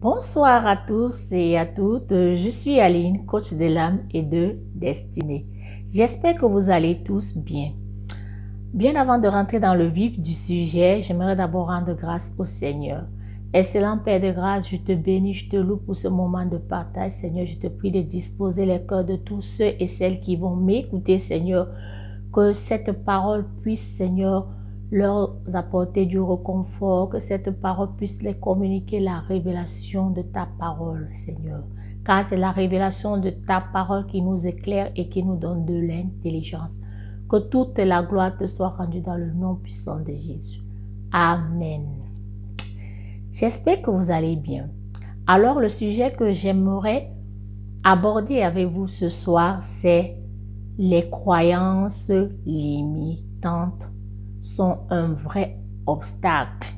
Bonsoir à tous et à toutes, je suis Aline, coach de l'âme et de destinée. J'espère que vous allez tous bien. Bien avant de rentrer dans le vif du sujet, j'aimerais d'abord rendre grâce au Seigneur. Excellent Père de grâce, je te bénis, je te loue pour ce moment de partage. Seigneur, je te prie de disposer les cœurs de tous ceux et celles qui vont m'écouter, Seigneur, que cette parole puisse, Seigneur, leur apporter du réconfort, que cette parole puisse les communiquer la révélation de ta parole, Seigneur. Car c'est la révélation de ta parole qui nous éclaire et qui nous donne de l'intelligence. Que toute la gloire te soit rendue dans le nom puissant de Jésus. Amen. J'espère que vous allez bien. Alors, le sujet que j'aimerais aborder avec vous ce soir, c'est les croyances limitantes sont un vrai obstacle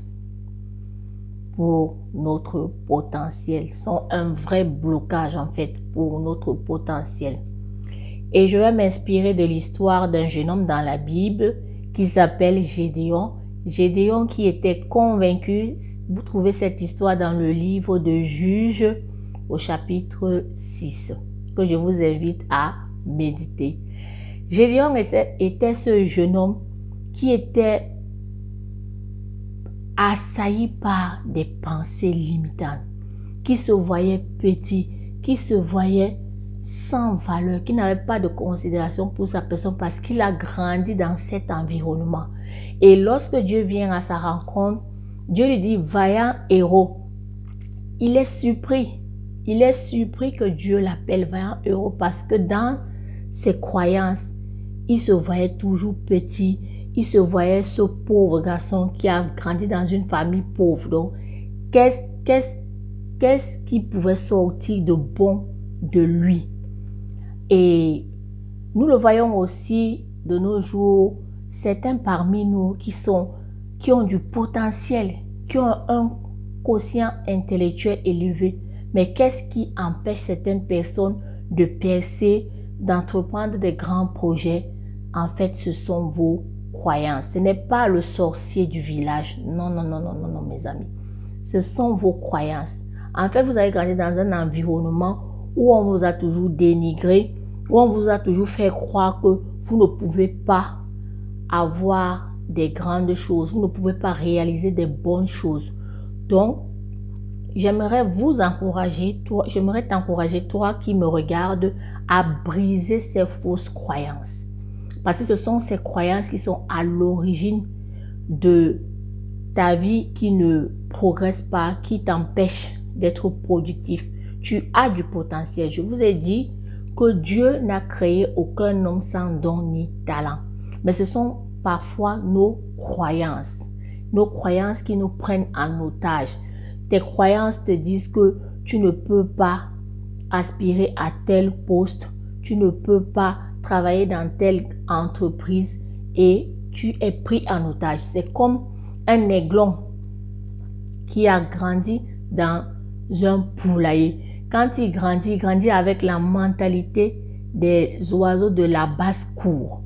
pour notre potentiel, sont un vrai blocage en fait pour notre potentiel. Et je vais m'inspirer de l'histoire d'un jeune homme dans la Bible qui s'appelle Gédéon. Gédéon qui était convaincu, vous trouvez cette histoire dans le livre de Juges au chapitre 6, que je vous invite à méditer. Gédéon était ce jeune homme qui était assailli par des pensées limitantes, qui se voyait petit, qui se voyait sans valeur, qui n'avait pas de considération pour sa personne parce qu'il a grandi dans cet environnement. Et lorsque Dieu vient à sa rencontre, Dieu lui dit, vaillant héros. Il est surpris que Dieu l'appelle vaillant héros parce que dans ses croyances, il se voyait toujours petit. Il se voyait ce pauvre garçon qui a grandi dans une famille pauvre. Donc, qu'est-ce qui pouvait sortir de bon de lui? Et nous le voyons aussi de nos jours, certains parmi nous qui ont du potentiel, qui ont un quotient intellectuel élevé. Mais qu'est-ce qui empêche certaines personnes de percer, d'entreprendre des grands projets? En fait, ce sont vos croyances. Ce n'est pas le sorcier du village. Non, mes amis. Ce sont vos croyances. En fait, vous avez grandi dans un environnement où on vous a toujours dénigré, où on vous a toujours fait croire que vous ne pouvez pas avoir des grandes choses, vous ne pouvez pas réaliser des bonnes choses. Donc, j'aimerais t'encourager, toi qui me regardes, à briser ces fausses croyances. Parce que ce sont ces croyances qui sont à l'origine de ta vie qui ne progresse pas, qui t'empêche d'être productif. Tu as du potentiel. Je vous ai dit que Dieu n'a créé aucun homme sans don ni talent. Mais ce sont parfois nos croyances qui nous prennent en otage. Tes croyances te disent que tu ne peux pas aspirer à tel poste, tu ne peux pas travailler dans telle entreprise et tu es pris en otage. C'est comme un aiglon qui a grandi dans un poulailler. Quand il grandit avec la mentalité des oiseaux de la basse-cour.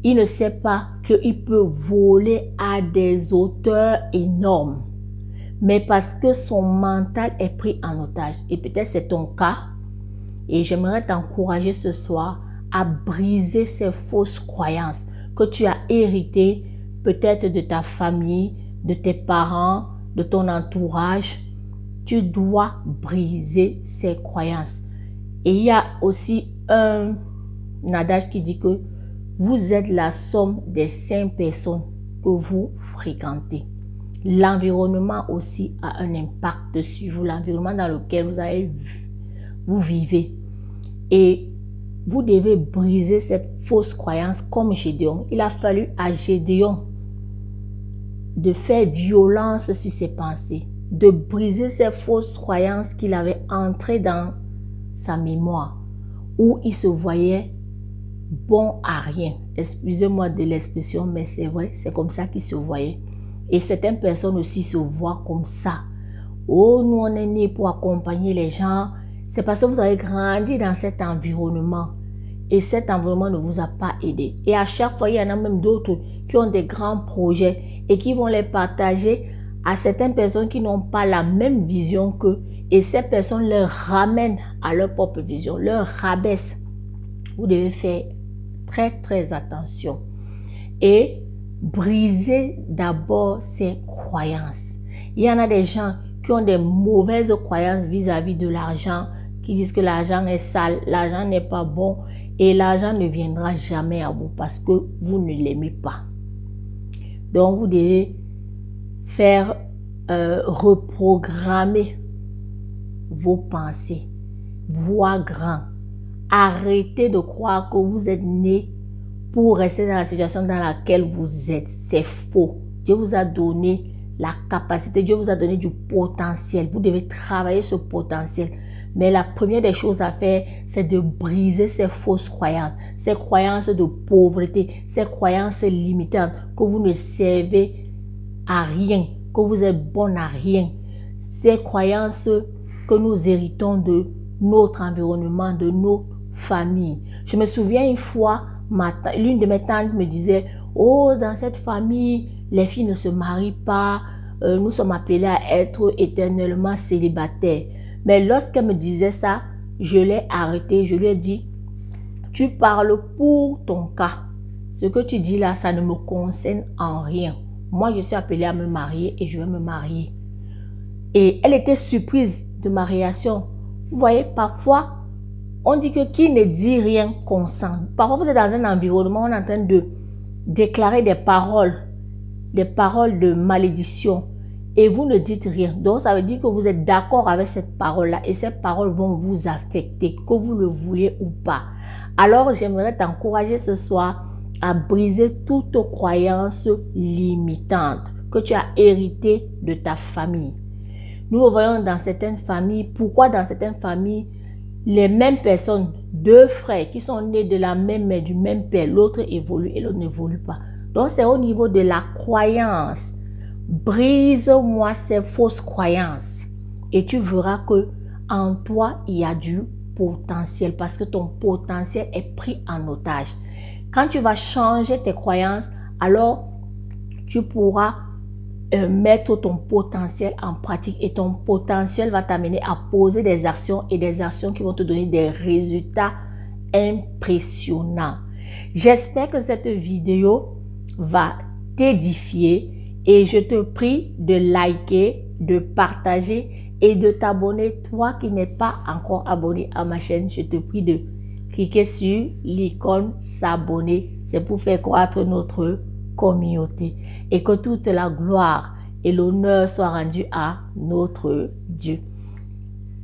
Il ne sait pas qu'il peut voler à des hauteurs énormes. Mais parce que son mental est pris en otage. Et peut-être c'est ton cas. Et j'aimerais t'encourager ce soir à briser ces fausses croyances que tu as héritées peut-être de ta famille, de tes parents, de ton entourage. Tu dois briser ces croyances. Et il y a aussi un adage qui dit que vous êtes la somme des 5 personnes que vous fréquentez. L'environnement aussi a un impact sur vous, l'environnement dans lequel vous vivez. Et vous devez briser cette fausse croyance comme Gédéon. Il a fallu à Gédéon de faire violence sur ses pensées, de briser ces fausses croyances qu'il avait entrées dans sa mémoire, où il se voyait bon à rien. Excusez-moi de l'expression, mais c'est vrai, c'est comme ça qu'il se voyait. Et certaines personnes aussi se voient comme ça. Oh, nous on est nés pour accompagner les gens. C'est parce que vous avez grandi dans cet environnement. Et cet environnement ne vous a pas aidé. Et à chaque fois, il y en a même d'autres qui ont des grands projets et qui vont les partager à certaines personnes qui n'ont pas la même vision qu'eux et ces personnes leur ramènent à leur propre vision, leur rabaissent. Vous devez faire très très attention et briser d'abord ces croyances. Il y en a des gens qui ont des mauvaises croyances vis-à-vis de l'argent, qui disent que l'argent est sale, l'argent n'est pas bon et l'argent ne viendra jamais à vous parce que vous ne l'aimez pas. Donc vous devez faire reprogrammer vos pensées, voir grand. Arrêtez de croire que vous êtes né pour rester dans la situation dans laquelle vous êtes. C'est faux. Dieu vous a donné la capacité, Dieu vous a donné du potentiel. Vous devez travailler ce potentiel. Mais la première des choses à faire, c'est de briser ces fausses croyances, ces croyances de pauvreté, ces croyances limitantes, que vous ne servez à rien, que vous êtes bon à rien. Ces croyances que nous héritons de notre environnement, de nos familles. Je me souviens une fois, l'une de mes tantes me disait, oh, dans cette famille, les filles ne se marient pas, nous sommes appelés à être éternellement célibataires. Mais lorsqu'elle me disait ça, je l'ai arrêtée, je lui ai dit, tu parles pour ton cas. Ce que tu dis là, ça ne me concerne en rien. Moi, je suis appelée à me marier et je vais me marier. Et elle était surprise de ma réaction. Vous voyez, parfois, on dit que qui ne dit rien consent. Parfois, vous êtes dans un environnement, on est en train de déclarer des paroles de malédiction. Et vous ne dites rien. Donc, ça veut dire que vous êtes d'accord avec cette parole-là. Et ces paroles vont vous affecter, que vous le vouliez ou pas. Alors, j'aimerais t'encourager ce soir à briser toute croyance limitante que tu as héritée de ta famille. Nous le voyons dans certaines familles. Pourquoi dans certaines familles, les mêmes personnes, deux frères qui sont nés de la même mère, du même père, l'autre évolue et l'autre n'évolue pas. Donc, c'est au niveau de la croyance. Brise-moi ces fausses croyances et tu verras que en toi, il y a du potentiel parce que ton potentiel est pris en otage. Quand tu vas changer tes croyances, alors tu pourras mettre ton potentiel en pratique et ton potentiel va t'amener à poser des actions et des actions qui vont te donner des résultats impressionnants. J'espère que cette vidéo va t'édifier et je te prie de liker, de partager et de t'abonner. Toi qui n'es pas encore abonné à ma chaîne, je te prie de cliquer sur l'icône s'abonner. C'est pour faire croître notre communauté et que toute la gloire et l'honneur soient rendus à notre Dieu.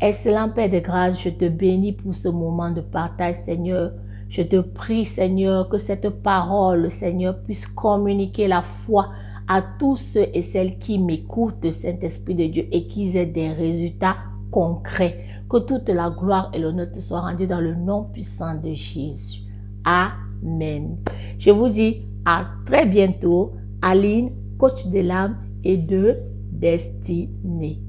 Excellent Père de grâce, je te bénis pour ce moment de partage, Seigneur. Je te prie, Seigneur, que cette parole, Seigneur, puisse communiquer la foi à tous ceux et celles qui m'écoutent, Saint-Esprit de Dieu, et qui aient des résultats concrets. Que toute la gloire et l'honneur te soient rendus dans le nom puissant de Jésus. Amen. Je vous dis à très bientôt. Aline, coach de l'âme et de destinée.